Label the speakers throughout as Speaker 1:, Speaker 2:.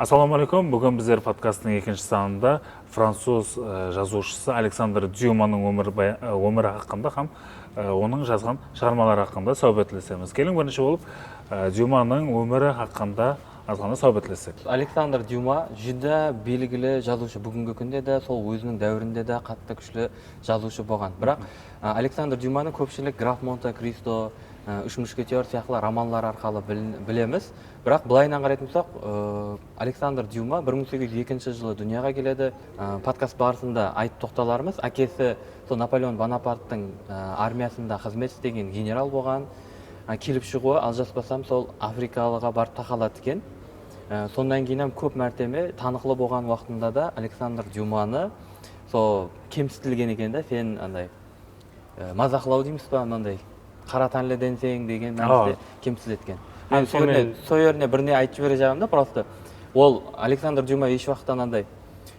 Speaker 1: Ассалаумағалейкум. Бүгін біздер подкасттың екінші санында француз жазушысы Александр Дюманың өмірі хақында һәм оның жазған шығармалары хақында сәубетлесеміз. Келің бірінші болып Дюманың өмірі хақында азғанда сәубетлесек.
Speaker 2: Александр Дюма жүдә белгілі жазушы, бүгінгі күнде де сол өзінің дәуірінде де қатты күшлі жазушы болған. Бірақ Александр Дюманы көпшілік Граф Монте-Кристо, Үш мушкетер сияқты романлар арқылы білеміз. Бірақ былайынан қарайтын болсақ, Александр Дюма 1802 жылы дүнияға келеді. Подкаст барысында айтып тоқталарымыз, әкесі сол Наполеон Бонапарттың армиясында қызмет істеген генерал болған. Келіп шығуы, алжаспасам, сол Африкалыға барып тақалады екен. Сондан кейін көп мәртебе танықлы болған уақытында да Александр Дюманы сол кемсітілген екен да, сен андай мазақлау дейміз ба, андай қара тәнлі денсең деген мәнісінде кемсітілеткен. Сол жеріне біріне айтып жібере жағымда, просто ол Александр Дюма еш уақыттан андай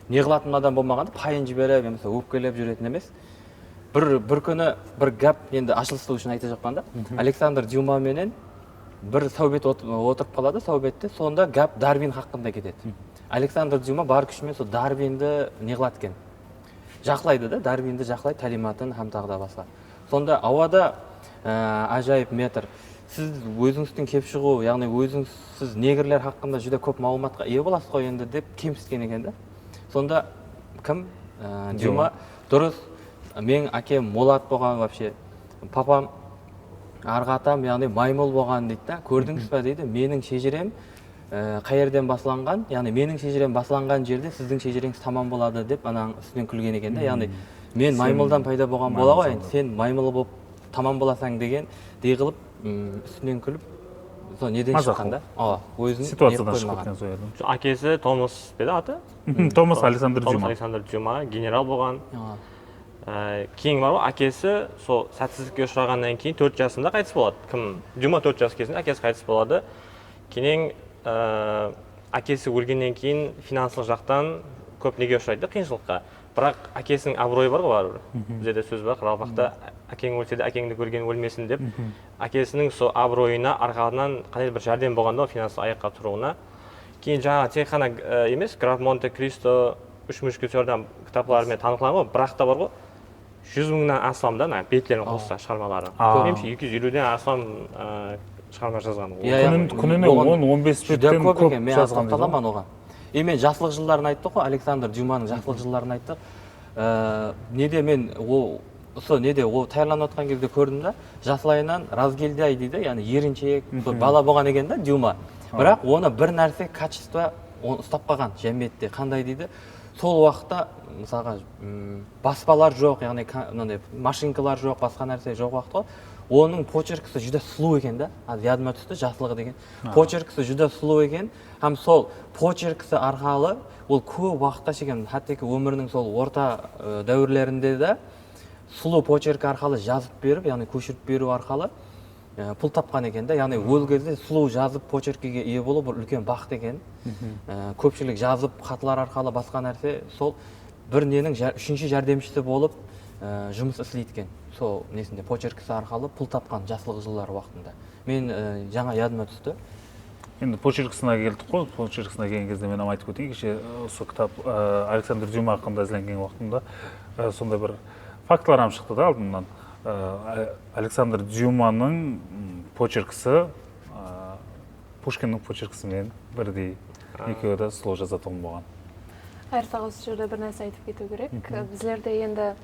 Speaker 2: неғылатын адам болмағанда, пайын жіберіп, өпкелеп жүретін емес. Бір күні бір гәп енді ашылыстық үшін айта жақпанда, Александр Дюма менен бір сәубет отырып қалады, сәубетте, сонда гәп Дарвин хақында кетеді. Александр Дюма бар күшімен сол Дарвинді неғылады екен. Жақлайды да, Дарвинді жақлайды, талиматын һәм тағы да басқа. Сонда ауада ажайып метр. Сіз өзіңіздің кеп шығу, яғни сіз негрлер хақында жүде көп мағлұматқа ие боласыз ғой енді деп кемсіткен екен да. Сонда кім? Дюма дұрыс. Мен әкем молат болған вообще. Папам арғатам, яғни маймыл болған дейді да. Көрдіңіз бе дейді, менің шежірем қай жерден басыланған, яғни менің шежірем басыланған жерде сіздің шежіреңіз тамам болады деп анаң үстінен күлген екен да. Яғни мен маймылдан пайда болған бола ғой, сен маймыл болып тамам боласаң деген қылып үстінен күліп, сол неден шыққан да?
Speaker 1: Ситуациядан шығып кеткен сол жерден.
Speaker 3: Әкесі Томас беді аты?
Speaker 1: Томас Александр Дюма.
Speaker 3: Александр Дюма генерал болған. Кейін бар ғой, әкесі сол сәтсіздікке ұшырағаннан кейін 4 жасында қайтыс болады. Дюма 4 жас кезінде әкесі қайтыс болады. Кейін әкесі өлгеннен кейін финансылық жақтан көп неге ұшырайды, қиыншылыққа. Бірақ әкесінің абыройы бар ғой бәрібір. Бізде де сөз бар, Қарақалпақта әкең өлсе де әкеңді көрген өлмесін деп. Әкесінің сол абыройына арқасынан қандай бір жәрдем болғанда финансылық аяққа тұруына. Кейін жаңа тек қана емес, Граф Монте-Кристо, Үш мушкетердің кітаптарымен танылған ғой, бірақ та бар ғой, 100 мыңнан астам да беттерін қосса шығармалары. Меніңше 250-ден астам шығарма жазған.
Speaker 1: Күніне 10-15 беттен көп жазған
Speaker 2: дейді. Мен жаслық жылдарын айттық қой, Александр Дюманың жаслық жылдарын айттық. Неде мен ол таярланып отқан кезде көрдім да, жаслайынан разгелдай дейді, яғни еріншек, бала болған екен да Дюма. Бірақ оны бір нәрсе качество ұстап қалған жәмиетте. Қандай дейді? Сол уақытта мысалға баспалар жоқ, яғни машинкалар жоқ, басқа нәрсе жоқ уақыт қой. Оның почеркісі жүдә сұлу екен да, ядыма түсті, жаслығы деген. Почеркісі жүдә сұлу екен, һәм сол почеркісі арқалы ол көп уақытта шеген, хаттеки өмірінің сол орта дәуірлерінде де сұлу почеркі арқалы жазып беріп, яғни көшіріп беру арқалы пұл тапқан екен да. Яғни ол кезде сұлу жазып почеркіге ие болу бір үлкен бақыт екен. Көпшілік жазып хаттар арқалы басқа нәрсе сол бір ненің үшінші жәрдемшісі болып жұмыс істейткен. Сол несінде почеркісі арқалы пұл тапқан жаслық жылдар уақытында. Мен жаңа ядыма түсті.
Speaker 1: Енді почеркісіне келдік қой, почеркісіне келген кезде мен айтып өтейін, кеше осы кітап Александр Дюма хақында әзірленген уақытында сондай бір фактылар шықты да алдымнан. Александр Дюманың почеркісі Пушкиннің почеркісімен бірдей, екеуі де сұлу жазатын болған.
Speaker 4: Айыртағы осы жерде бір нәрсе айтып кету керек. Біздерде енді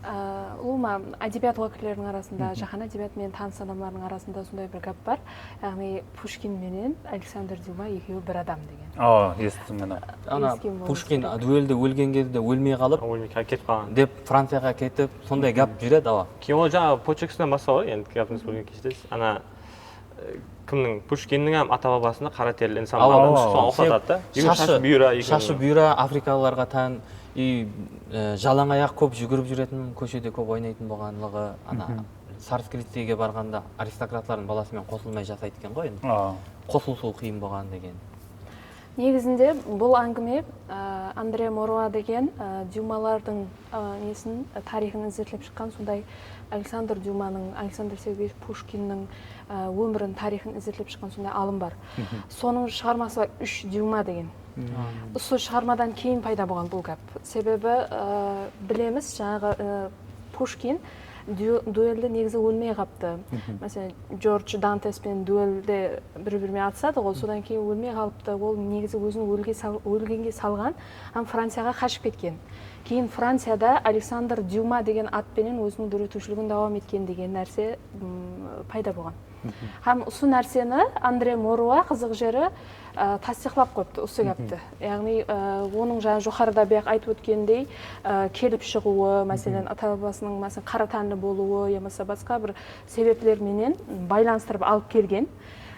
Speaker 4: ұлыма әдебиет уәкілдерінің арасында, жаһан әдебиетімен таныс адамлардың арасында сондай бір гәп бар. Яғни Пушкин менен Александр Дюма екеуі бір адам деген.
Speaker 1: Естідім мен.
Speaker 2: Пушкин дуэльде өлген кезде өлмей қалып,
Speaker 3: кетіп қалған
Speaker 2: деп Францияға кетіп, сондай гәп жүреді.
Speaker 3: Кейін ол жаңа почеркісінен бастау ғой, енді гәпіміз бөлген кезде. Ана кімнің Пушкиннің ата бабасында қара терлі инсан бар, соны ұқсатады да.
Speaker 2: Шашы бұйра Африкалыларға тән, жалаң аяқ көп жүгіріп жүретін, көшеде көп ойнайтын болғанлығы, Царский лицейге барғанда аристократлардың баласымен қосылмай жасайды екен ғой енді. Қосылысу қиын болған деген.
Speaker 4: Негізінде бұл әңгіме Андре Моруа деген Дюмалардың тарихын іздеп шыққан, сондай Александр Дюманың, Александр Сергеевич Пушкиннің өмірін тарихын іздеп шыққан сондай алым бар. Соның шығармасы бар, Үш Дюма деген. Осы шығармадан кейін пайда болған бұл гәп. Себебі білеміз, жаңағы Пушкин дуэльде негізі өлмей қапты. Мәселен, Джордж Дантеспен дуэльде бір-бірімен атысады ғой, содан кейін өлмей қалыпты. Ол негізі өзін өлгенге салған, Францияға қашып кеткен. Кейін Францияда Александр Дюма деген атпенен өзінің дүретушілігін давам еткен деген нәрсе пайда болған. Осы нәрсені Андре Моруа қызық жері тасдиқлап қойыпты осы гәпті. Яғни оның жаңа жоғарыда бияқ айтып өткендей келіп шығуы, мәселен ата бабасының қара тәнді болуы, ямаса басқа бір себеплерменен байланыстырып алып келген.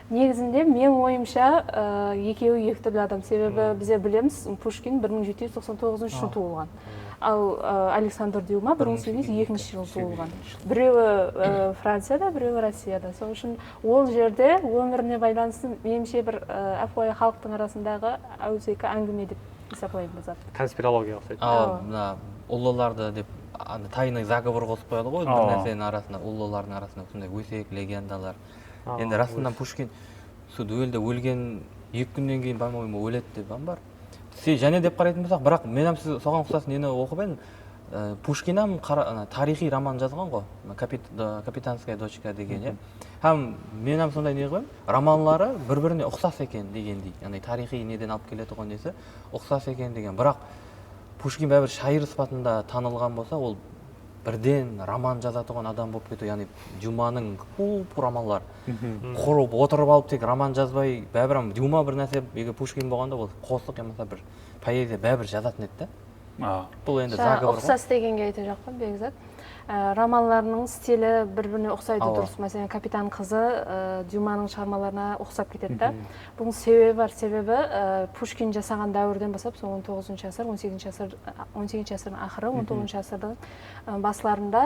Speaker 4: Негізінде мен ойымша екеуі екі түрлі адам. Себебі бізе білеміз, Пушкин 1799 жылы туылған. Ал Александр Дюма 1802 жылы туылған. Біреуі Францияда, біреуі Россияда. Сол үшін ол жерде өміріне байланысты меніңше бір әфуая халықтың арасындағы ауызекі әңгіме деп есептеймін зат.
Speaker 3: Конспирология ұқсайды.
Speaker 2: Мына ұлыларды деп тайный заговор қосып қояды ғой, бір нәрсенің арасында, ұлылардың арасында сондай өсек легендалар. Енді расында Пушкин сол дуэльде өлген 2 күннен кейін по-моему өледі деп бар. Және деп қарайтын болсақ, бірақ мен сіз соған ұқсас нені оқып едім. Пушкин тарихи роман жазған ғой, Капитанская дочка деген. Һәм мен сондай не қойым, романлары бір-біріне ұқсас екен дегендей. Яғни тарихи неден алып келе тұрған несі ұқсас екен деген. Бірақ Пушкин бәрібір шайыр сыпатында танылған болса, ол бірден роман жаза тұрған адам болып кету. Яғни Дюманың көп романлар құрып отырып алып тек роман жазбай, бәрібір Дюма бір нәрсе Пушкин болғанда ол қосық емаса бір поэзия бәрібір жазатын еді. Бұл енді заговор ғой.
Speaker 4: Ұқсас дегенге айта жақпын, Бекзат. Романларының стилі бір-біріне ұқсайды дұрыс. Мәселен, Капитан қызы Дюманың шығармаларына ұқсап кетеді. Бұның себебі бар. Себебі Пушкин жасаған дәуірден бастап, 19 ғасыр, 18 ғасырдың ақыры, 19 ғасырдың басыларында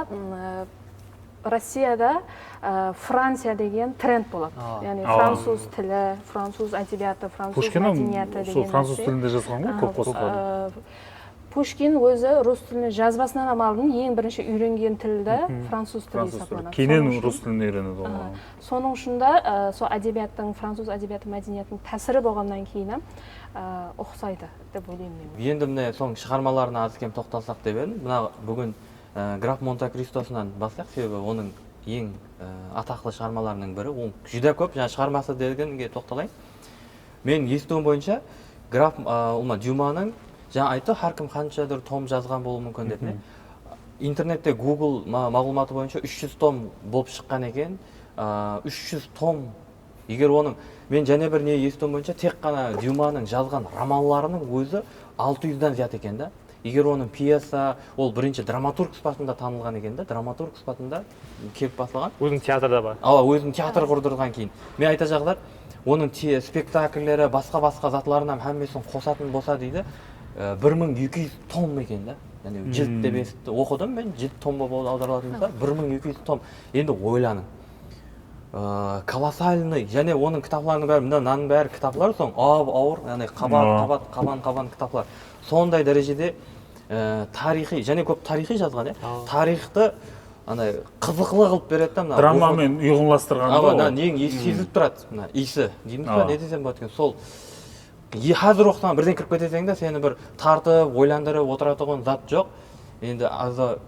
Speaker 4: Россияда Франция деген тренд болады. Яғни француз тілі, француз әдебиеті, француз мәдениеті деген.
Speaker 1: Француз тілінде жазған ғой, көп қосылған.
Speaker 4: Пушкин өзі рус тіліне жазбасынан амалдың ең бірінші үйренген тілді француз тілі есептелінеді.
Speaker 1: Кейіннен рус тіліне үйренеді ол.
Speaker 4: Соның ұшында сол әдебиеттің, француз әдебиеті мәдениетінің тәсірі болғаннан кейін ұқсайды деп ойлаймын мен.
Speaker 2: Енді міне соң шығармаларына аз кем тоқталсақ деп едім. Мына бүгін граф Монте-Кристосынан бастайық, себебі оның ең атақты шығармаларының бірі. Ол жүдә көп, жаңа шығармасы дегенге тоқталайын. Мен естуім бойынша граф Дюманың жаңа айтты, әркім қаншадыр том жазған болуы мүмкін деді. Интернетте Google мағлұматы бойынша 300 том болып шыққан екен. 300 том. Егер оның, мен және бір не естуім бойынша тек қана Дюманың жазған романларының өзі 600-дан зият екен да. Егер оның пьеса, ол бірінші драматург сыпатында танылған екен да, драматург сыпатында келіп басылған.
Speaker 3: Өзінің театрда бар.
Speaker 2: Өзінің театр құрдырған кейін. Мен айта жағдар, оның спектакльлері, басқа затларынан әммесін қосатын болса дейді, 1200 том екен да. Яғни жілт деп естіп оқыдым мен, жілт том болып аударылатын болса, 1200 том. Енді ойланың. Колоссальный, және оның кітапларының бәрі, мынаның бәрі кітаплар соң ауыр, яғни қабан кітаплар. Сондай дәрежеде тарихи, және көп тарихи жазған, тарихты қызықлы қылып береді да.
Speaker 1: Драмамен ұйғынластырған да.
Speaker 2: Нең сезіліп тұрады, иісі дейміз ба, не десем болады екен, сол қазір оқысаң бірден кіріп кетесең де сені бір тартып, ойландырып отыратұғын зат жоқ. Енді азы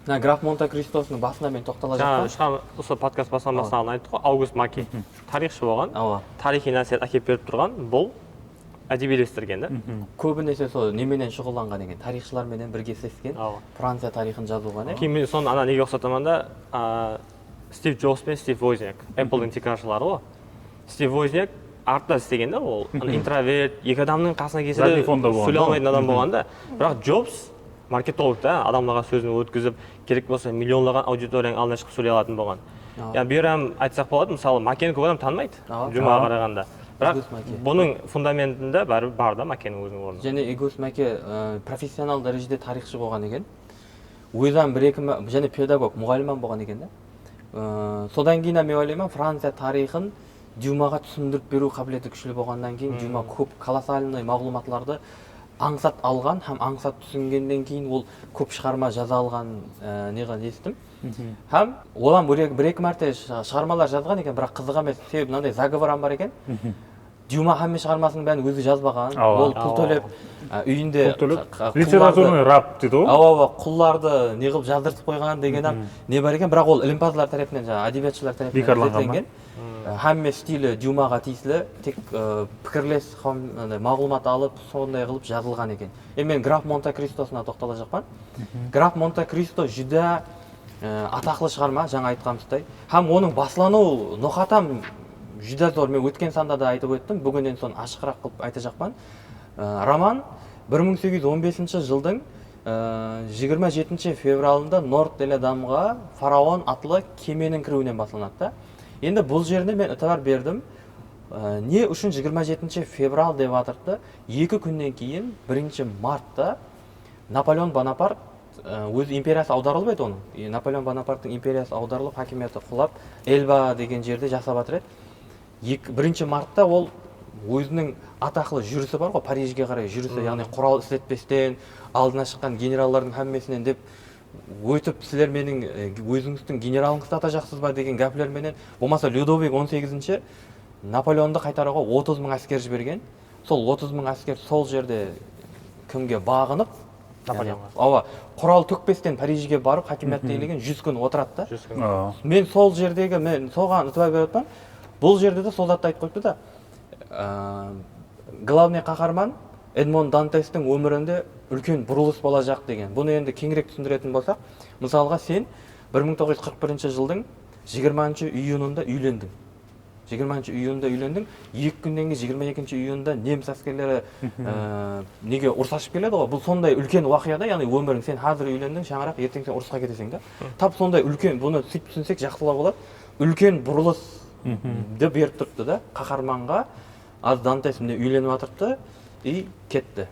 Speaker 2: граф Монте-Кристосының басына мен тоқтала
Speaker 3: жатқан. Осы подкаст бастан айтты ғой, Аугуст Маки тарихшы болған, тарихи нәрсе әкеп беріп тұрған, бұл әдебиелестірген да.
Speaker 2: Көбінесе сол неменен шұғылданған екен, тарихшыларменен бірге сескен, Франция тарихын жазуға не?
Speaker 3: Кейін соны неге ұқсатамын да, Стив Джобс пен Стив Возняк, Apple-дің текаршылары ғой. Стив Возняк артта істеген да, ол интроверт, екі адамның қасына келсе сөйлей алмайтын адам болған да. Бірақ Джобс маркетолог да, адамдарға сөзін өткізіп, керек болса миллионлаған аудиторияның алдына шығып сөйлей алатын болған. Берем айтсақ болады, мысалы Маккені көп адам танымайды, Дюмаға қарағанда. Бірақ бұның фундаментінде бар да Маккенің өзінің орны.
Speaker 2: Және Аугуст Маки профессионал дәрежеде тарихшы болған екен. Өзі бір-екі және педагог, мұғалім болған екен да. Содан кейін мен ойлаймын, Франция тарихын Дюмаға түсіндіріп беру қабілеті күшілі болғаннан кейін Дюма көп колоссальный мағлұматларды аңсат алған, һәм аңсат түсінгеннен кейін ол көп шығарма жаза алған неғын естім. Һәм одан бір-екі мәрте шығармалар жазған екен, бірақ қызық емес, себебі мынандай заговорам бар екен. Дюма хамме шығармасының бәрін өзі жазбаған.
Speaker 1: Ооба.
Speaker 2: Ол пул төлеп үйінде
Speaker 1: литературный раб дейді ғой.
Speaker 2: ооба құлларды не қылып жаздыртып қойған деген не бар екен, бірақ ол ілімпазлар тарапынан жаңағы әдебиетшілер тарапынан зерттелген. Хамме стилі Дюмаға тиесілі, тек пікірлес мағлұмат алып, сондай қылып жазылған екен. Мен граф Монте-Кристосына тоқтала жақпан. Граф Монте-Кристо жүдә атақлы шығарма, жаңа айтқанымыздай. Һәм оның басылануы ноқатам жүдә зор. Мен өткен санда да айтып өттім, бүгіннен соң ашықырақ қылып айта жақпан. Роман 1815 жылдың 27 февралында Норд-Деледамға фараон атлы кеменің кіруінен басыланады. Енді бұл жеріне мен ытабар бердім. Не үшін 27 феврал деп атырды? 2 күннен кейін 1 мартта Наполеон Бонапарт өз империясы аударылып еді оның. Наполеон Бонапарттың империясы аударылып, хакимияты құлап, Эльба деген жерде жасап атыр еді. 1 мартта ол өзінің атақлы жүрісі бар ғой, Парижге қарай жүрісі, яғни құрал істетпестен, алдына шыққан генералдардың хаммесінен деп өтіп, сілер менің өзіңіздің генералыңызды ата жақсыз ба деген гәплерменен, болмаса Людовик 18-ші Наполеонды қайтаруға 30 000 әскер жіберген. Сол 30 000 әскер сол жерде кімге бағынып, Наполеонға. Құрал төкпестен Парижге барып, хакимиятты иелеген 100 күн отырады да. Мен сол жердегі, мен соған ытыбар беріп отырмын. Бұл жерде де солдатты айтып қойыпты да. Главный қаһарман Эдмон Дантестің өмірінде үлкен бұрылыс болacak деген. Бұны енді кеңірек түсіндіретін болсақ, мысалға сен 1941 жылдың 20 июнында үйлендің. 20 июнда үйлендің, 2 күннен кейін 22 июнда неміс әскерлері неге ұрыс ашып келеді ғой. Бұл сондай үлкен уақиғада, яғни өмірің, сен қазір үйлендің, шаңырақ, ертең сен ұрысқа кетесің да. Тап сондай үлкен, бұны сөйтіп түсінсек жақсылау болады. Үлкен бұрылыс деп беріп тұрыпты да, қаһарманға аз Дантес міне үйленіп атырыпты и кетті.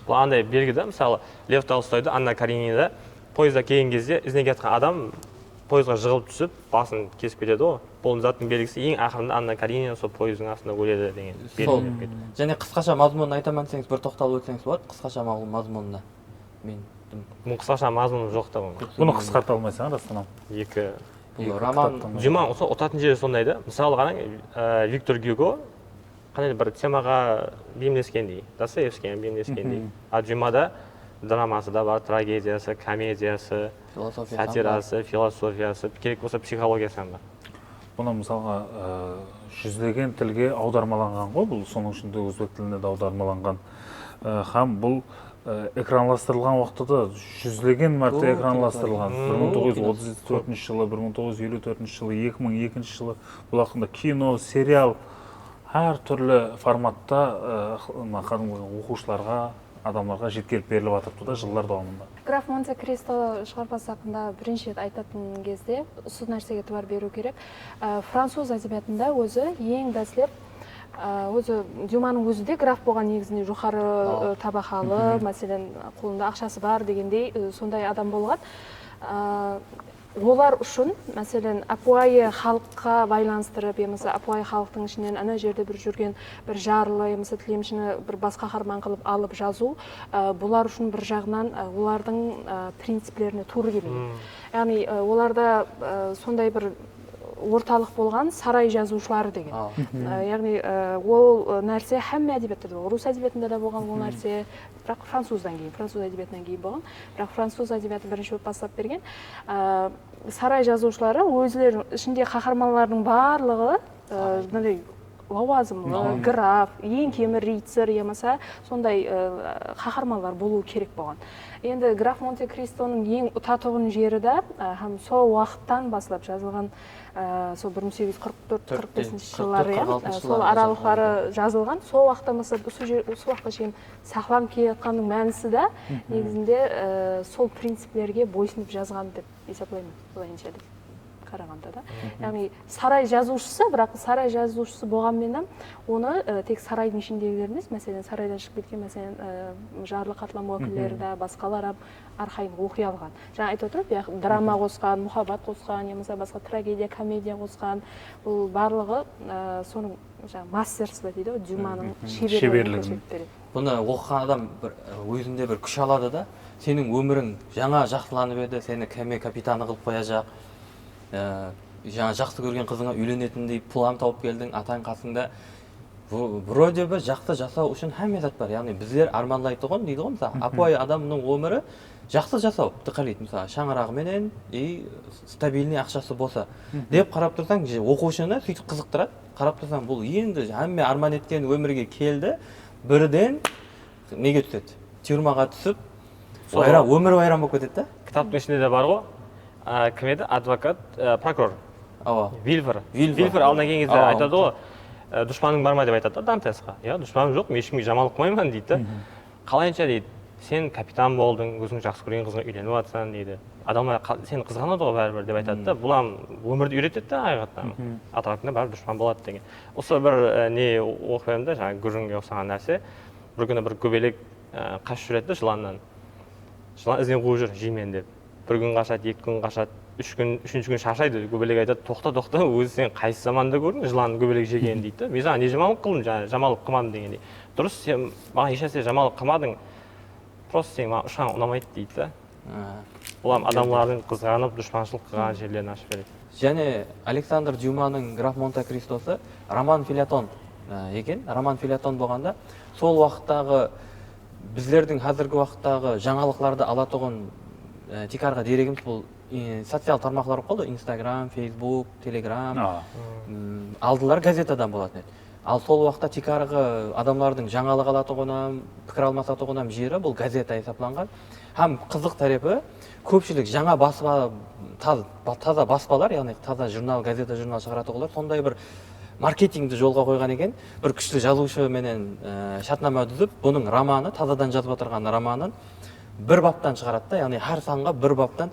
Speaker 3: Бұл андай белгі да, мысалы Лев Толстойды Анна Каренинада пойызда келген кезде ізіне кеткен адам пойызға жығылып түсіп, басын кесіп кетеді ғой. Бұл заттың белгісі, ең ақырында Анна Каренина сол пойыздың астында өледі деген белгі.
Speaker 2: Және қысқаша мазмұнын айтамын десеңіз, бір тоқталып өтсеңіз болады, қысқаша мазмұнына.
Speaker 3: Бұл қысқаша мазмұны жоқ та бұл.
Speaker 1: Бұны қысқарта алмайсың, расынан.
Speaker 2: Бұл роман
Speaker 3: Дюма ұтатын жері сондай да. Мысалы ғана Виктор Гюго қандай бір темаға бейімдескендей, Достоевскиймен бейімдескендей. А Дюмада драмасы да бар, трагедиясы, комедиясы, сатирасы, философиясы, керек болса психологиясы бар.
Speaker 1: Бұны мысалға жүздеген тілге аудармаланған ғой, бұл соның ішінде өзбек тіліне де аудармаланған. Һәм бұл экранластырылған уақытта жүздеген мәрте экранластырылған. 1934 жылы, 1954 жылы, 2002 жылы бұл ақында кино, сериал, әр түрлі форматта оқушыларға, адамдарға жеткеліп беріліп атырыпты да жылдар davamында.
Speaker 4: Граф Монте-Кристо шығармасы хақында бірінші рет айтатын кезде осы нәрсеге ебар беру керек. Француз әдебиетінде өзі ең дәслеп өзі Дюманың өзі де граф болған, негізінде жоғары табақалы, мәселен қолында ақшасы бар дегендей сондай адам болған. Олар үшін, мәселен, апуайы халыққа байланыстырып, емесі апуайы халықтың ішінен ана жерде бір жүрген бір жарлы, емесі тілемшіні бір басқа қаһарман қылып алып жазу, бұлар үшін бір жағынан олардың принциплеріне тура келмейді. Яғни оларда сондай бір орталық болған сарай жазушылары деген. Яғни ол нәрсе һәмме әдебиетте де болған, рус әдебиетінде де болған ол нәрсе, бірақ француз әдебиетінен кейін болған. Бірақ француз әдебиеті бірінші болып бастап берген. Сарай жазушылары өзлері ішінде қаһарманлардың барлығы лауазымлы, граф, ең кемі рицар, емаса сондай қаһарманлар болуы керек болған. Енді граф Монте-Кристоның ең ұтатығын жері де сол уақыттан басылап жазылған, сол 1844-45 жылдары, сол аралықтары жазылған, сол уақытта шейін сақланып келе жатқанның мәнісі де негізінде сол принциплерге бойсынып жазған деп есептеймін, былайынша деп қарағанда да. Яғни сарай жазушысы, бірақ сарай жазушысы болғанмен оны тек сарайдың ішіндегілер емес, мәселен сарайдан шығып кеткен, мәселен жарлы қатлам уәкілдері де басқалар арқайын оқи алған. Жаңа айтып отырып, драма қосқан, мұхаббат қосқан, немесе басқа трагедия, комедия қосқан, бұл барлығы соның мастерство дейді, Дюманың шеберлігін көрсетіп береді.
Speaker 2: Бұны оқыған адам өзінде бір күш алады да, сенің өмірің жаңа жақсыланып еді, сені кеме капитаны қылып қояжақ. Жаңа жақсы көрген қызыңа үйленетіндей план тауып келдің, атаң қасында вроде бы жақсы жасау үшін һәмме зат бар. Яғни біздер армандайды ғой, дейді ғой, мысалы, апай адамның өмірі жақсы жасау қалайды, мысалы, шаңырағы менен стабильный ақшасы болса деп қарап тұрсаң, оқушыны сөйтіп қызықтырады. Қарап тұрсаң, бұл енді һәмме арман еткен өмірге келді, бірден неге түседі? Тюрмаға түсіп, өмір вайран болып кетеді да.
Speaker 3: Кітаптың ішінде де бар ғой, кім еді? Адвокат, прокурор. Вильфор алдына келген кезде айтады ғой, дұшпаның бар ма деп айтады да Дантесқа. Дұшпаным жоқ, мен ешкімге жамандық қылмаймын дейді. Қалайынша дейді, сен капитан болдың, өзің жақсы көрген қызға үйленіп жатсың дейді. Адамдар сені қызғанады ғой бәрібір деп айтады да. Бұл өмірді үйретеді да айғақтан. Атырапында бәрібір дұшпан болады деген. Осы бір не оқып едім да, жаңағы гүржінге ұқсаған нәрсе. Бір күні бір көбелек қашып жүреді жыланнан. Жылан ізден қуып жүр жеймен деп. Бір күн қашады, 2 күн қашады, 3 күн, 3-ші күн шаршайды. Көбелек айтады, тоқта, өзі сен қайсы заманда көрдің жылан көбелек жеген дейді. Мен саған не жамандық қылдым, жамандық қылмадым дегендей. Дұрыс, сен маған ешнәрсе жамандық қылмадың. Просто сен маған ұшқан ұнамайды дейді. Бұл адамлардың қызғанып, дұшпаншылық қылған жерлерін ашып береді.
Speaker 2: Және Александр Дюманың Граф Монте-Кристосы роман фельетон екен. Роман фельетон болғанда, сол уақыттағы біздердің қазіргі уақыттағы жаңалықтарды алатұғын тек арғы дерегіміз бұл социал тармақлар болды, Instagram, Facebook, Telegram. Алдылар газетадан болатын еді. Ал сол уақытта тек арғы адамлардың жаңалық алатұғынам, пікір алмасатұғынам жері бұл газета есапланған. Һәм қызық тарапы көпшілік жаңа таза баспалар, яғни таза журнал, газета журнал шығаратұғылар сондай бір маркетингді жолға қойған екен. Бір күшті жазушы менен шартнама түзіп, бұның романы, тазадан жазып отырған романын бір баптан шығарады, яғни әр санға бір баптан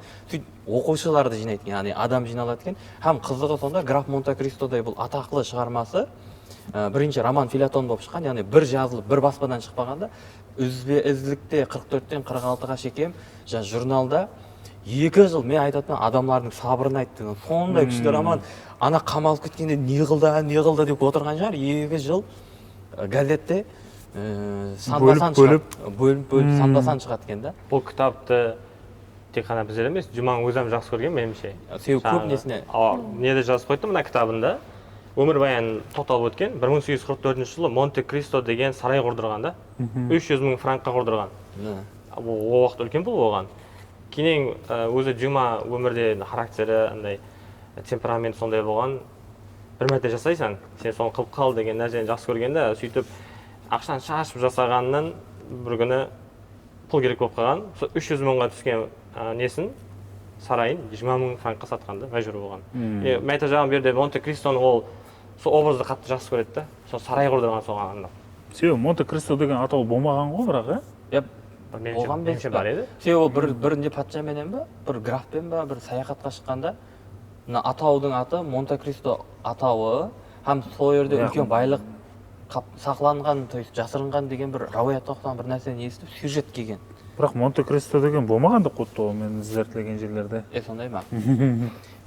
Speaker 2: оқушыларды жинайды, яғни адам жиналады екен. Һәм қызығы сонда Граф Монте-Кристодай бұл атақлы шығармасы бірінші роман фельетон болып шыққан, яғни бір жазылып, бір баспадан шықпағанда үзілікте 44-тен 46-ға шекем журналда 2 жыл мен айтатын адамлардың сабырын айтты. Сондай күшті роман, ана қамалып кеткенде не қылды деп отырған шығар. 2 жыл газетте бөліп сандасан шығады екен да.
Speaker 3: Бұл кітапты тек қана біздер емес, Жұмаң өзім жақсы көрген меніңше.
Speaker 2: Себебі көп несіне.
Speaker 3: Неде жазып қойды мына кітабында? Өмірбаян тоқталып өткен 1844 жылы Монте-Кристо деген сарай құрдырған да. 300 000 франкқа құрдырған. Ол уақыт үлкен бұл болған. Кейін өзі Жұма өмірде характері, андай темперамент сондай болған. Бір мәрте жасайсың, сен соны қылып қал деген нәрсені жақсы көргенде, сөйтіп ақшаны шашып жасағаннан бір күні пұл керек болып қалған. 300 000-ға түскен несін сарайын 20 000 франкқа сатқанда мәжбүр болған. Мен айта жағым берді, Монте-Кристоны ол сол образды қатты жақсы көреді да. Сол сарай құрдырған соған.
Speaker 1: Себебі Монте-Кристо деген атау болмаған ғой бірақ,
Speaker 2: болған
Speaker 3: меніңше бар еді.
Speaker 2: Себебі бірінде патшаменен ба, бір графпен ба, бір саяхатқа шыққанда атаудың аты Монте-Кристо атауы, һәм сол жерде үлкен байлық сақланған, то есть жасырынған деген бір рауаятта оқыған бір нәрсені естіп сюжет келген.
Speaker 1: Бірақ Монте-Кристо деген болмағандық қойды мен зерттелген жерлерде.
Speaker 2: Сондай ма?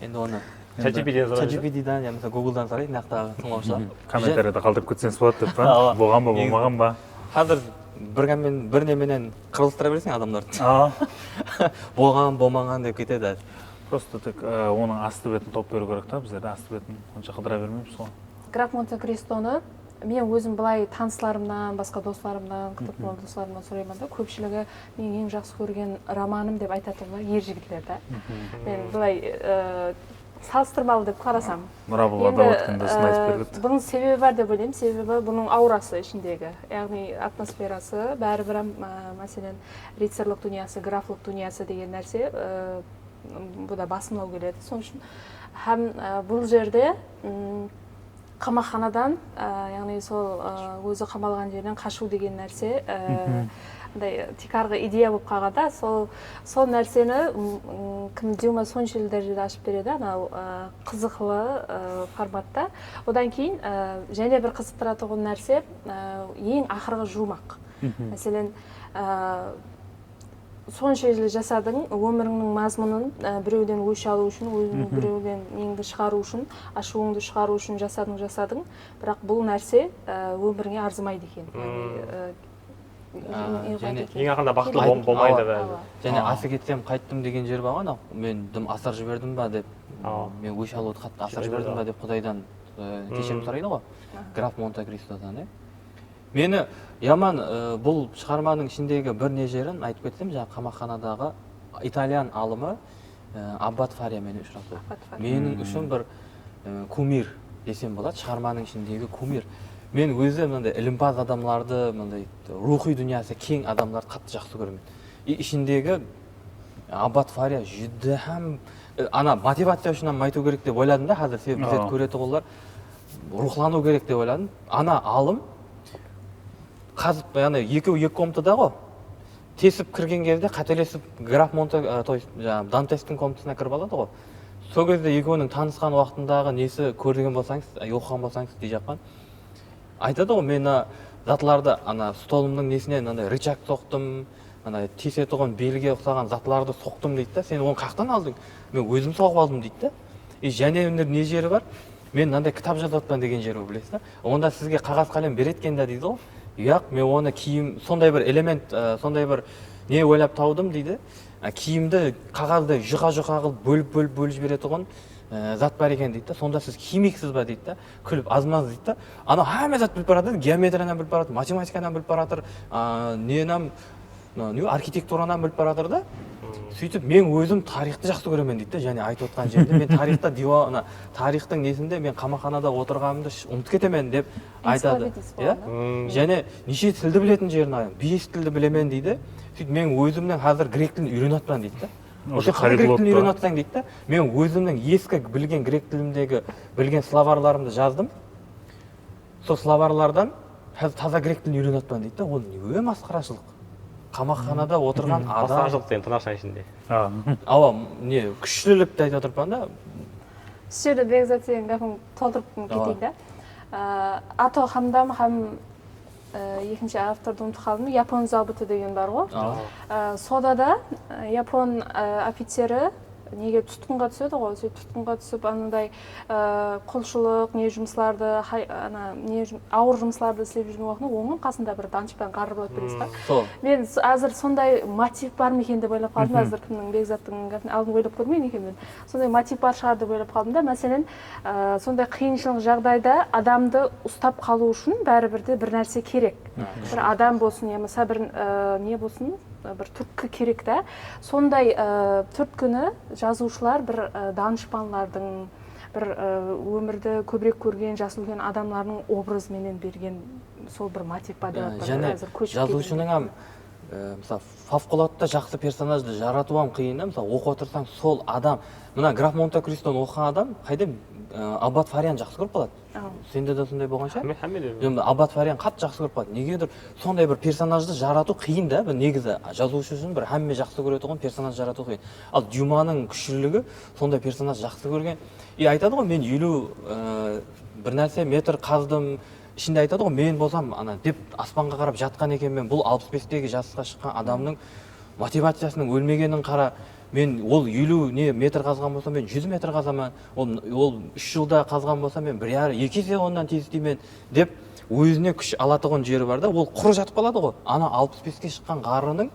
Speaker 2: Енді оны
Speaker 3: ChatGPT-дан,
Speaker 2: немесе Google-дан сұрайды, нақтағы тыңдаушылар.
Speaker 1: Комментарияда қалдырып кетсеңіз болады деп па? Болған ба, болмаған ба?
Speaker 2: Қазір бір неменен қырылыстыра бересің адамдарды. Болған, болмаған деп кетеді.
Speaker 1: Просто тек оның асты бетін топ беру керек та, біздер асты бетін онша қыдыра бермейміз ғой.
Speaker 4: Граф Монте-Кристоны мен өзім былай таныстарымнан, басқа достарымнан, кітап достарымнан сұраймын да, көпшілігі мен ең жақсы көрген романым деп айтатындар ер жігіттер да. Мен былай салыстырмалы деп қарасам.
Speaker 1: Мұрабылада өткенде сын айтып берді.
Speaker 4: Бұның себебі бар деп ойлаймын, себебі бұның аурасы ішіндегі, яғни атмосферасы, бәрібір мәселен рыцарлық дүниясы, графлық дүниясы деген нәрсе бұда басымдау келеді. Соның үшін һәм бұл жерде қамақханадан, яғни сол өзі қамалған жерден қашу деген нәрсе тек арғы идея болып қалғанда, сол нәрсені кім Дюма соншалық дәрежеде ашып береді, анау қызықлы форматта. Одан кейін және бір қызықтыратұғын нәрсе ең ақырғы жумақ. Мәселен, соншалық жасадың, өміріңнің мазмұнын біреуден өш алу үшін, біреуден неңді шығару үшін, ашуыңды шығару үшін жасадың, бірақ бұл нәрсе өміріңе арзымайды екен.
Speaker 3: Ең ақырында бақытлы болмайды бәрі.
Speaker 2: Және асы кетсем қайттым деген жер бар ғой, мен дым асар жібердім ба деп, мен өш алуды қатты асар жібердім ба деп Құдайдан кешірім сұрайды ғой граф монте кристодан. Мені яман бұл шығарманың ішіндегі бір не жерін айтып кетсем, жаңа қамақханадағы итальян алымы Аббат Фария мені ұшырасу. Менің үшін бір кумир десем болады, шығарманың ішіндегі кумир. Мен өзі мынандай ілімпаз адамларды, мындай рухи дүниясы кең адамларды қатты жақсы көремін. Ішіндегі Аббат Фария жүдді һәм ана мотивация үшін айту керек деп ойладым да, қазір себебі біздер көретін олар рухлану керек деп ойладым. Ана алым қазып, яғни екі комнатада ғой. Тесіп кірген кезде қателесіп граф монте, то есть Дантестің комнатасына кіріп алады ғой. Сол кезде екеуінің танысқан уақытындағы несі көрген болсаңыз, оқыған болсаңыз дей жаққан. Айтады ғой, мен затларды ана столымның несіне андай рычаг соқтым, ана тесе тұғын белге ұқсаған затларды соқтым дейді да. Сен оны қақтан алдың? Мен өзім соғып алдым дейді да. Және не жері бар? Мен мынандай кітап жазатпан деген жері білесіз да. Онда сізге қағаз қалем береткен да дейді ғой. Яқ, мен оны киім, сондай бір элемент, сондай бір не ойлап таудым дейді. Киімді қағазды жұқа қылып бөліп жіберетұғын зат бар екен дейді. Сонда сіз химиксіз ба дейді. Күліп азмаз дейді. Ана әме зат біліп баратыр, геометриядан біліп баратыр, математикадан біліп баратыр, архитектурадан біліп баратыр да. Сөйтіп мен өзім тарихты жақсы көремін дейді. Және айтып отқан жерде мен тарихта тарихтың несінде мен қамақханада отырғанымды ұмытып кетемен деп айтады. Және неше тілді білетін жерін айтады. 5 тілді білемен дейді. Сөйтіп мен өзімнің қазір грек тілін үйренатпан дейді. Осы грек тілін үйренатсаң дейді. Мен өзімнің ескі білген грек тілімдегі білген словарларымды жаздым. Сол словарлардан таза грек тілін үйренатпан дейді. Ол не масқарашылық. Қамақханада отырған адам.
Speaker 3: Масқарашылық деген тырнақша ішінде.
Speaker 2: Ава, не күштілікті айтып отырпан да.
Speaker 4: Осы жерде Бекзат деген гәпін толтырып кетейін да. Ато Хамдам һәм екінші авторды ұмытып қалдым, япон забыты деген бар ғой. Содада япон офицері неге тұтқынға түседі ғой, тұтқынға түсіп анандай құлшылық, не жұмысларды, ауыр жұмысларды істеп жүрген уақытында оның қасында бір данышпан қарыр болады білесіз ба? Мен азыр сондай мотив бар ма екен деп ойлап қалдым, азыр кімнің Бекзаттың алдын ойлап көрмеген екен мен. Сондай мотив бар шығар деп ойлап қалдым да, мәселен, сондай қиыншылық жағдайда адамды ұстап қалу үшін бәрібір бір нәрсе керек. Бір адам болсын, немесе бір не болсын, бір түрткі керек та. Сондай түрткіні жазушылар бір данышпанлардың, бір өмірді көбірек көрген, жасы үлкен адамлардың образменен берген сол бір мотив па деп
Speaker 2: және жазушының мысалы фавқұлатта жақсы персонажды жаратуам қиын да. Мысалы оқып отырсаң сол адам, мына граф монте кристоны оқыған адам қайда Аббат Фарияны жақсы көріп қалады. Сенде де сондай болған шығар? Аббат Фарияны қатты жақсы көріп қалады. Негедір сондай бір персонажды жарату қиын да. Негізі жазушы үшін бір әмме жақсы көретұғын персонаж жарату қиын. Ал Дюманың күшілігі сондай персонаж жақсы көрген. Айтады ғой, мен 50 бір нәрсе метр қаздым. Ішінде айтады ғой, мен болсам деп аспанға қарап жатқан екен, мен бұл 65-тегі жасқа шыққан адамның мотивациясының өлмегенін қара. Мен ол 50 метр қазған болсам, мен 100 метр қазамын. Ол 3 жылда қазған болсам, мен 1,5-2 есе онdan тез істеймін деп өзіне күш алатығын жері бар да. Ол құр жатып қалады ғой. Ана 65-ке шыққан ғарының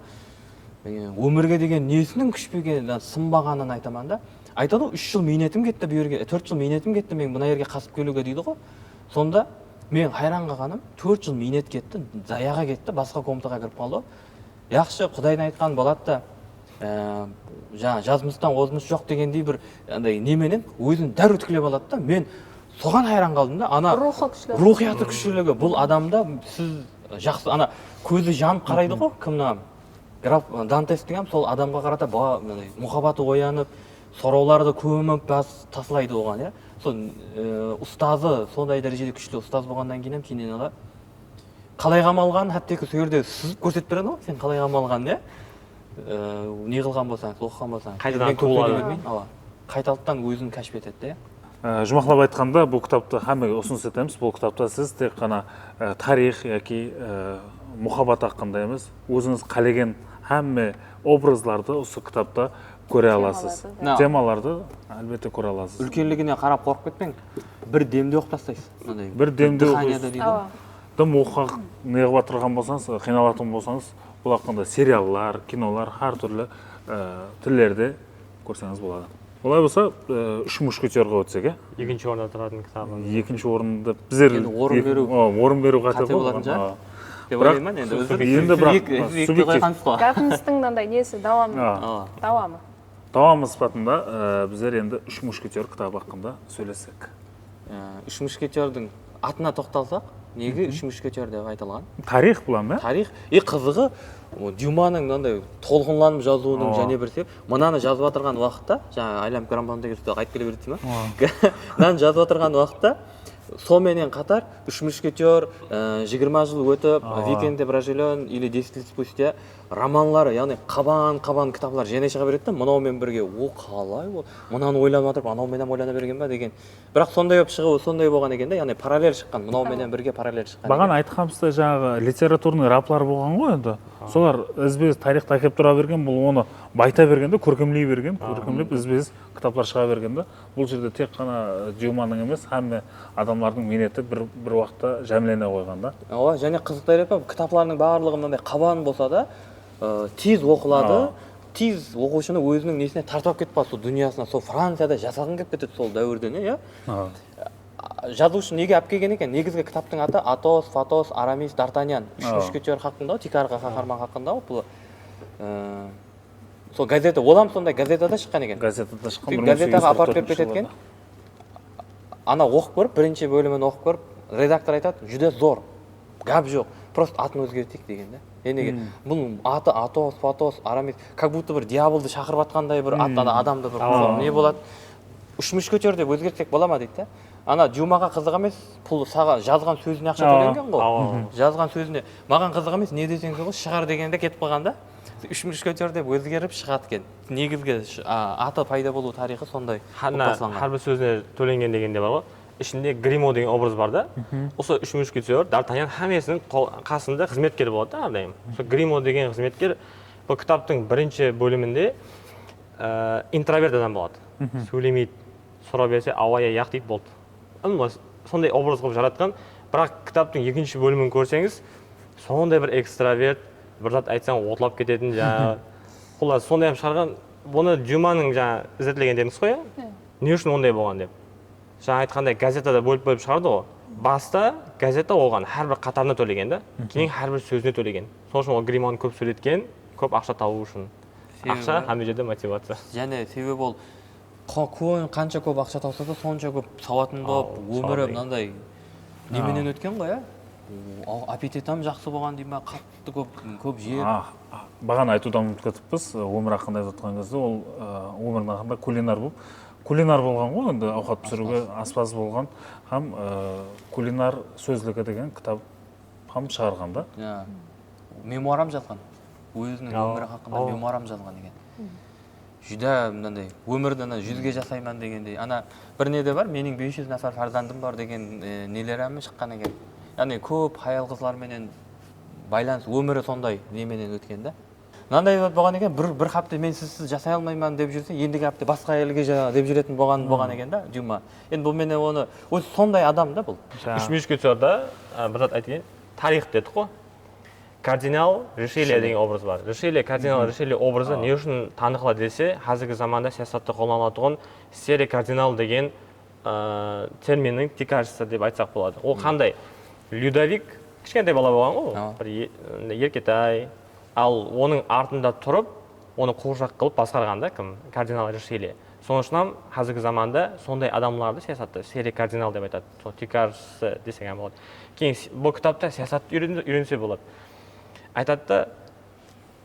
Speaker 2: өмірге деген несінің күшпеген, сынбағанын айтаман да. Айтады ғой, 3 жыл мейнетім кетті бұл жерге, 4 жыл мейнетім кетті мен мына жерге қасып келуге дейді ғой. Сонда мен хайран қалғаным, 4 жыл мейнет кетті, заяға кетті, басқа комнатаға кіріп қалды. Яқшы, Құдайдың айтқан болады да, жазмыстан озмыс жоқ дегендей бір неменен өзін дәр өткілеп алады да. Мен соған хайран қалдым да. Ана рухияты күштілігі бұл адамда сіз жақсы, ана көзі жанып қарайды ғой, кімна граф Дантес деген сол адамға қарата мұхаббаты оянып, сорауларды көміп тасылайды оған, сол ұстазы сондай дәрежеде күшті ұстаз болғаннан кейін қалай қамалған, хәттекі сол жерде сызып көрсетіп береді ғой, сен қалай қамалған, не қылған болсаңыз, оқыған болсаңыз.
Speaker 3: Қайтадан туылады.
Speaker 2: Қайталықтан өзін кәшіп етеді.
Speaker 1: Жұмақлап айтқанда, бұл кітапты һәммеге ұсыныс етеміз. Бұл кітапта сіз тек қана тарих яки мұхаббат хақында емес, өзіңіз қалеген һәмме образларды осы кітапта көре аласыз. Темаларды әлбетте көре аласыз.
Speaker 2: Үлкенлігіне қарап қорқып кетпең. Бір демде оқып тастайсыз.
Speaker 1: Бір демде дым оқақ неғып отырған болсаңыз, қиналатын болсаңыз, бұл хақында сериаллар, кинолар, әр түрлі тілдерде көрсеңіз болады. Олай болса, үш мушкетерға өтсек,
Speaker 3: екінші орында тұратын кітабы.
Speaker 1: Екінші орында біздер
Speaker 2: Енді орын беру
Speaker 1: қате
Speaker 2: болатын шығар. Деп
Speaker 1: Бірақ
Speaker 2: ойлаймын енді
Speaker 1: енді бірақ
Speaker 4: гапымыздың мынандай несі давамы.
Speaker 1: Давамы сыпатында біздер енді үш мушкетер кітабы хақында сөйлесек.
Speaker 2: Үш мушкетердің атына тоқталсақ, неге үш мушкетер деп айтылған?
Speaker 1: Тарих бұлан, ба?
Speaker 2: Тарих. Қызығы Дюманың мынандай толқынланып жазуының және бір себеп, мынаны жазып отырған уақытта, жаңа айлам граммонда айтып келе берді ме? Мынаны жазып отырған уақытта сонымен қатар үш мушкетер 20 жыл өтіп, Викенде Бражилен или 10 лет спустя романлары, яғни қабан кітаплар және шыға береді, мынаумен бірге, о қалай ол, мынаны ойланып отырып, анауменен ойлана берген ба деген. Бірақ сондай болып шығуы сондай болған екен да, яғни параллель шыққан, мынауменен бірге параллель шыққан.
Speaker 1: Бағана айтқанымызда жаңағы литературный раплар болған ғой енді. Солар ізбез тарихта әкеп тұра берген, бұл оны байта бергенде, көркемлей берген, көркемлеп ізбез кітаплар шыға бергенде. Бұл жерде тек қана Дюманың емес, һәмме адамдардың минеті бір уақытта жәмлене қойған да.
Speaker 2: Және қызықты етіп, кітапларының барлығы мынандай қабан болса да, тез оқылады, тез оқушыны өзінің несіне тартып кетіп қалады, сол дүниясына, сол Францияда жасалған келіп кетеді сол дәуірден, иә? Жазушы неге алып келген екен? Негізгі кітаптың аты Атос, Фатос, Арамис, Д'Артаньян. Үш мушкетер хақында, Тикарға қаһарман хақында, бұл сол газета, одан сондай газетада шыққан екен.
Speaker 1: Газетада шыққан.
Speaker 2: Газетаға апарып беріп кететкен. Ана оқып көріп, бірінші бөлімін оқып көріп, редактор айтады, жүде зор, гап жоқ, просто атын өзгертейік деген да. Неге? Бұл аты Атос, Фатос, Арамис, как будто бір дьяволды шақырып атқандай бір адамды бір не болады? Үш мушкетер деп өзгертсек бола ма дейді да. Ана Дюмаға қызық емес, пұл жазған сөзіне ақша төленген ғой. Жазған сөзіне маған қызық емес, не десең ғой, шығар дегенде кетіп қалған да. Үш мушкетер деп өзгеріп шығады екен. Негізгі аты пайда болу тарихы сондай.
Speaker 3: Әрбір сөзіне төленген дегенде бар ғой. Ішінде Гримо деген образ бар да. Осы үш мушкетер Д'Артаньян хамесінің қасында қызметкер болады да әрдайым. Сол Гримо деген қызметкер бұл кітаптың бірінші бөлімінде интроверт адам болады. Сөйлемейді, сұрап берсе ауая яқ дейді болды. Сондай образ қылып жаратқан, бірақ кітаптың екінші бөлімін көрсеңіз, сондай бір экстраверт, бір зат айтсаң отылап кететін жаңағы. Құлас сондай шығарған, бұны Дюманың жаңа ізетілегендеріңіз қой, не үшін ондай болған деп. Жаңа айтқандай газетада бөліп шығарды ғой. Баста газета оған әрбір қатарына төлеген да, кейін әрбір сөзіне төлеген. Сол үшін ол Гримоны көп сөйлеткен, көп ақша табу үшін. Ақша һәм жерде мотивация.
Speaker 2: Және себебі ол қанша көп ақша тауса да сонша көп сауатын болып, өмірі мынандай неменен өткен ғой, аппетитім жақсы болған дей ма, қатты көп жеп.
Speaker 1: Бағана айтудан ұмытып кетіппіз, өмір хақында айтып жатқан кезде ол өмірдің хақында кулинар болған ғой, енді ауқат пісіруге аспаз болған, һәм кулинар сөзлігі деген кітап һәм шығарған да.
Speaker 2: Мемуарам жазған, өзінің өмірі хақында мемуарам жазған деген. Жүдә мынандай өмірді жүзге жасайман дегендей. Ана бір неде бар, менің 500 нафар фарзандым бар деген нелеріме шыққан екен. Яғни көп хаял қызларменен байланыс, өмірі сондай неменен өткен да. Мынандай болған екен, бір хапта мен сізсіз жасай алмайман деп жүрсе, ендігі хапта басқа әйелге деп жүретін болған екен да, Дюма. Енді бұл менен оны, өзі сондай адам да бұл.
Speaker 3: Үш мушкетерда бір зат айтайын, тарих дедік қой. Кардинал Ришелье деген образ бар. Кардинал Ришелье образы не үшін танықла десе, қазіргі заманда саясатта қолданылатын серия кардинал деген терминнің тикаршысы деп айтсақ болады. Ол қандай? Людовик кішкентай бала болған ғой, бір еркетай, ал оның артында тұрып, оны қуыршақ қылып басқарған да кім? Кардинал Ришелье. Соның үшін қазіргі заманда сондай адамларды саясатта серия кардинал деп айтады. Сол тикаршысы десең болады. Кейін бұл кітапта саясатты үйренсе болады. Айтады да,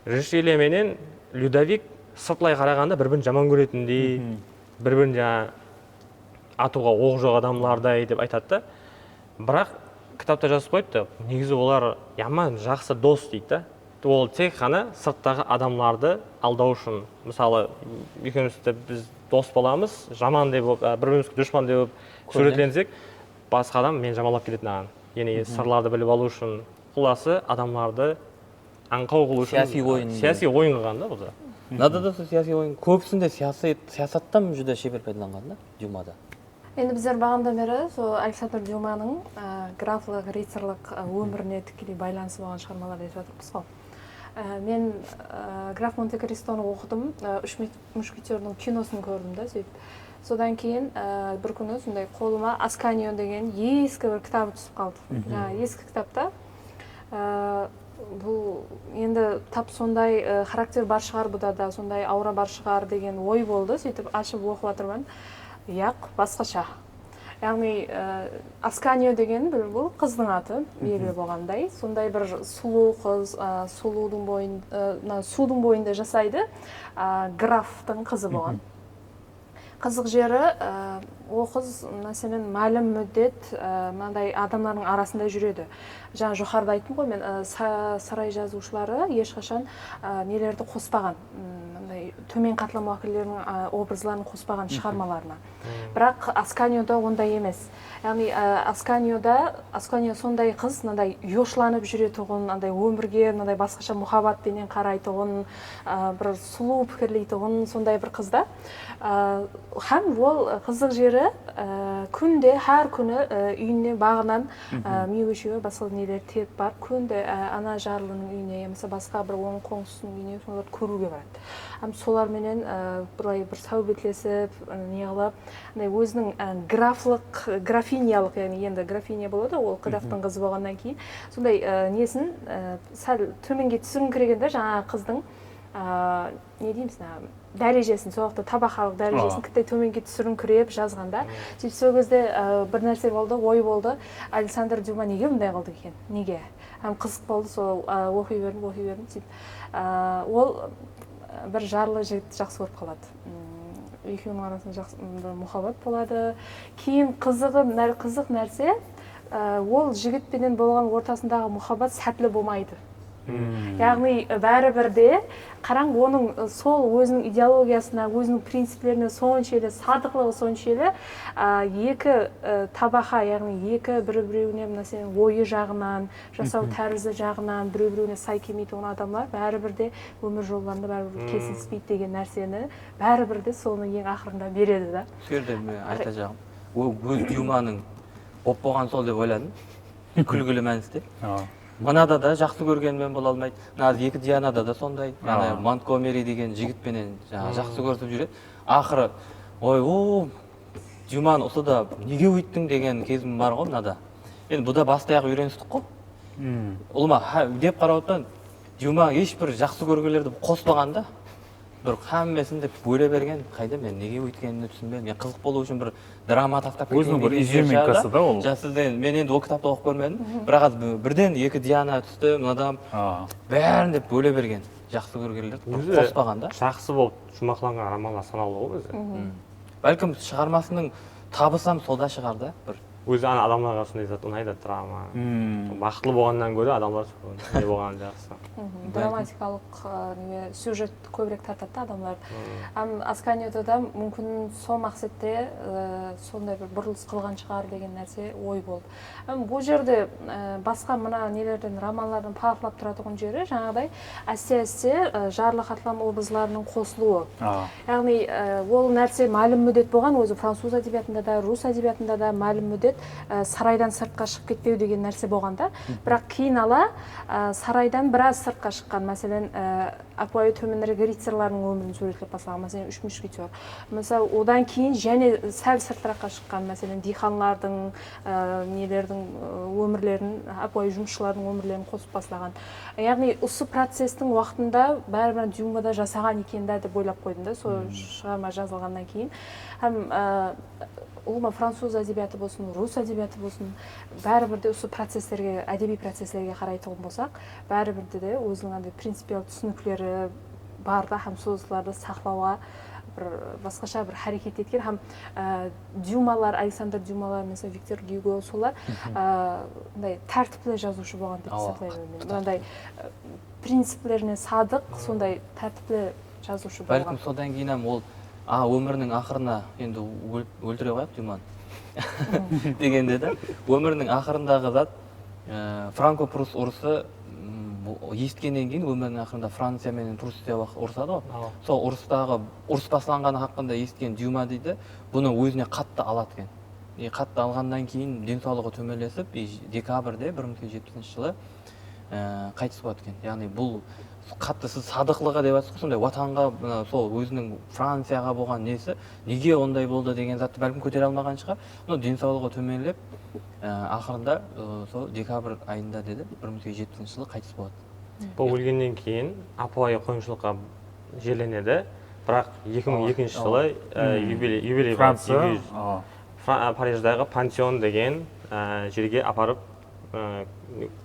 Speaker 3: Ришелье менен Людовик сыртлай қарағанда бір-бірін жаман көретіндей, бір-бірін атуға оқ жоқ адамлардай деп айтады да. Бірақ кітапта жазып қойды, негізі олар яман жақсы дос дейді да. Ол тек қана сырттағы адамларды алдау үшін. Мысалы, екеумізді біз дос боламыз, жаман деп болып, бір-бірімізге дұшпан деп болып суретленсек, басқа адам мен жамалап кететін аған. Яғни сырларды біліп алу үшін, құласы адамларды аңқау қылу үшін саяси ойын қылған да бұл.
Speaker 2: Надада саяси ойын көбісінде саясаттан жүдә шебер пайдаланған да, Дюмада.
Speaker 4: Енді біздер бағандан бері сол Александр Дюманың графлық, рыцарлық өміріне тікелей байланысы болған шығармаларды айтып жатырмыз ғой. Мен граф Монте Кристоны оқыдым, үш мушкетердің киносын көрдім да, сөйтіп. Содан кейін бір күні сондай қолыма Асканио деген ескі бір кітабы түсіп қалды. Ескі кітапта бұл енді тап сондай характер бар шығар, бұда да сондай аура бар шығар деген ой болды. Сөйтіп ашып оқып отырмын. Яқ, басқаша. Яғни Асканио деген бұл қыздың аты, белгілі болғандай. Сондай бір сұлу қыз, судың бойында жасайды, графтың қызы болған. Қызық жері, ол қыз, мәселен, мәлім мүддет мынандай адамдардың арасында жүреді. Жаңа жоғарыда айттым ғой, мен сарай жазушылары ешқашан нелерді қоспаған, төмен қатылым уәкілдерінің образларын қоспаған шығармаларына. Бірақ Асканиода ондай емес. Яғни Асканио сондай қыз, мынандай йошланып жүретұғын, өмірге басқаша мұхаббатпенен қарайтұғын, бір сұлу пікірлейтұғын, сондай бір қызда. Һәм ол қызық жері күнде, әр күні үйіне бағынан мейөшеуі басқа нелер теп бар, күнде ана жарлының үйіне, басқа бір оның қоңсысының үйіне соларды көруге барады. Соларменен бір сәубетлесіп, неғылып, өзінің графиниялық, енді графиния болады, ол графтың қызы болғаннан кейін, сондай несін сәл төменге түсірін кірегенде жаңа қыздың не дейміз, дәрежесін, соғықты табақалық дәрежесін кіттай төменге түсірін кіреп жазғанда, сөйтіп сол кезде бір нәрсе болды, ой болды, Александр Дюма неге мұндай қылды екен, неге? Қызық болды, сол оқи бердім, сөйтіп. Ол бір жарлы жігітті жақсы көріп қалады. Екеуінің арасында мұхаббат болады. Кейін қызық нәрсе, ол жігітпенен болған ортасындағы мұхаббат сәтлі болмайды. Яғни бәрібірде қараң оның сол өзінің идеологиясына, өзінің принциплеріне соншелі, садықлығы соншелі, екі табақа, яғни екі бір-біреуіне ойы жағынан, жасау тәрізі жағынан бір-біреуіне сай келмейтін адамдар бәрібірде өмір жолдарында бәрібір келіспейді деген нәрсені бәрібірде соның ең ақырында береді да.
Speaker 2: Сөйерде мен айта жағым. Өз Дюманың болған сол деп ойладым. Күлгілі мәністе. Мынада да жақсы көргенмен бола алмайды. Екі Дианада да сондай. Монтгомери деген жігітпенен жақсы көрсіп жүреді. Ақыры, Дюман осы да неге өйттің деген кезім бар ғой мынада. Енді бұда бастай-ақ үйреністік қой. Ұлыма деп қарап отырсам, Дюма ешбір жақсы көргелерді қоспағанда, бір қаммесін деп бөле берген, қайда мен неге өйткенімді түсінбедім. Мен қызық болу үшін бір драма тастап кеткен.
Speaker 1: Өзінің бір изюминкасы да ол.
Speaker 2: Сізден мен енді ол кітапты оқып көрмедім. Бірақ бірден екі Диана түсті, мынадан бәрін деп бөле берген. Жақсы көргелерді қоспағанда.
Speaker 3: Жақсы болып жұмақланған романға санаулы ғой өзі.
Speaker 2: Бәлкім шығармасының табысам солда шығар да бір.
Speaker 3: Өзі адамдарға сондай зат ұнайды, драма. Бақытлы болғаннан гөрі адамдар не болғаны жақсы.
Speaker 4: Драматикалық сюжет көбірек тартады адамдар. Асканиода да мүмкін сол мақсатте сондай бір бұрылыс қылған шығар деген нәрсе ой болды. Бұл жерде басқа мына нелерден, романлардан парқылап тұратығын жері жаңағыдай әсте-әсте жарлы қатылам образларының қосылуы. Яғни ол нәрсе мәлім мүддет болған, өзі француз әдебиетінде да, рус әдебиетінде да мәлім мүддет сарайдан сыртқа шығып кетпеу деген нәрсе болғанда, бірақ кейін ала сарайдан біраз сыртқа шыққан, мәселен, апайы төменірек рицарлардың өмірін суретлеп бастаған, мәселен, үш мушкетер. Мысалы, одан кейін және сәл сыртыраққа шыққан, мәселен, диханлардың, нелердің өмірлерін, апайы жұмысшылардың өмірлерін қосып бастаған. Яғни, осы процестің уақытында бәрібір Дюмада жасаған екенді деп ойлап қойдым да, сол шығарма жазылғаннан кейін. Ұлыма француз әдебиеті болсын, рус әдебиеті болсын, бәрібірде осы процесстерге, әдеби процесстерге қарайтығын болсақ, бәрібірде де өзінің принципиал түсініктері бар да, һәм соғыстыларды сақлауға басқаша бір харекет еткен, һәм Дюмалар, Александр Дюмалар, mesela Виктор Гюго, солар тәртіплі жазушы болған деп есептеймін. Мынандай принциплеріне садық, сондай тәртіплі жазушы болған.
Speaker 2: Бәлкім содан кейін ол өмірінің ақырына енді өлтіре қояқ Дюман дегенде да, өмірінің ақырындағы зат Франко-Прус ұрысы естігеннен кейін өмірінің ақырында Франция менен Пруссия ұрысады ғой. Сол ұрыс басыланғаны хақында естіген Дюма дейді, бұны өзіне қатты алады екен. Қатты алғаннан кейін денсаулығы төмендесіп, декабрьде 1970 жылы қайтыс болады екен. Яғни бұл қатты сіз садықлыға деп жатсыз ғой, сондай ватанға сол өзінің Францияға болған несі неге ондай болды деген затты бәлкім көтере алмаған шығар. Но денсаулығы төмендеп ақырында сол декабрь айында деді 1970 жылы қайтыс болады.
Speaker 3: Бұл өлгеннен кейін апуайы қойымшылыққа жерленеді, бірақ 2002 жылы юбилей
Speaker 1: Франция
Speaker 3: Париждағы пансион деген жерге апарып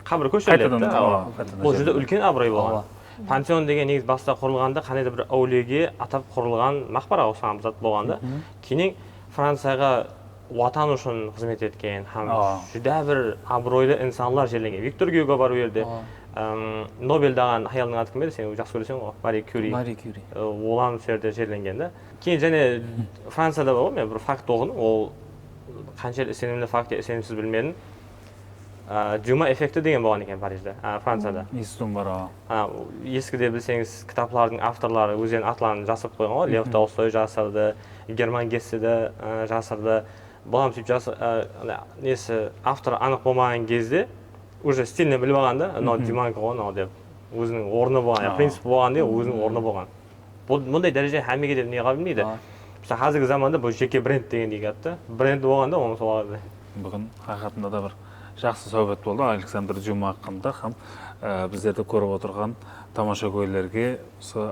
Speaker 3: қабір көшіріледі. Бұл жерде үлкен абырой болған. Пансион деген негіз баста құрылғанда қандай бір әулиеге атап құрылған мақбара осыған зат болғанда, кейін Францияға ватан үшін қызмет еткен, жүдә бір абыройлы инсанлар жерленген. Виктор Гюго бар у жерде. Нобель даған аялының аты кім еді, сен жақсы көресің ғой, Мари Кюри. Олам жерде жерленген да. Кейін және Францияда бар ғой, мен бір факт оқыдым, ол қанша сенімді факт, сенімсіз білмедім. Дюма эффекті деген болған екен Парижде, Францияда.
Speaker 1: Естуім бар.
Speaker 3: Ескіде білсеңіз, кітаплардың авторлары өздерінің атларын жасырып қойған ғой. Лев Толстой жасырды, Герман Гесседе жасырды. Бұлам сөйтіп несі автор анық болмаған кезде уже стиліне біліп алғанда, мынау Дюманікі ғой деп өзінің орны болған, принцип болған деп өзінің орны болған. Бұндай дәреже әмеге деп неға білмейді. Қазіргі заманда бұл жеке бренд деген дейік атты. Бренд болғанда оны солады.
Speaker 1: Бүгін қақатында да бір жақсы сөйбет болды Александр Дюма хақында һәм біздерді көріп отырған тамаша көйлерге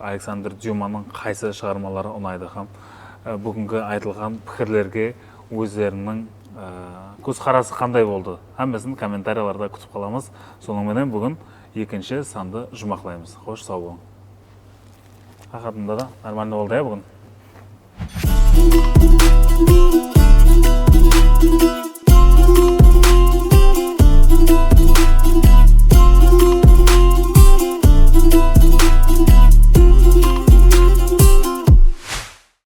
Speaker 1: Александр Дюманың қайсы шығармалары ұнайды һәм бүгінгі айтылған пікірлерге өздерінің көзқарасы қандай болды? Әмбесін комментарияларда күтіп қаламыз. Соныңменен бүгін екінші санды жұмақлаймыз. Қош, сау болың. Қақатында да нормально болды бүгін.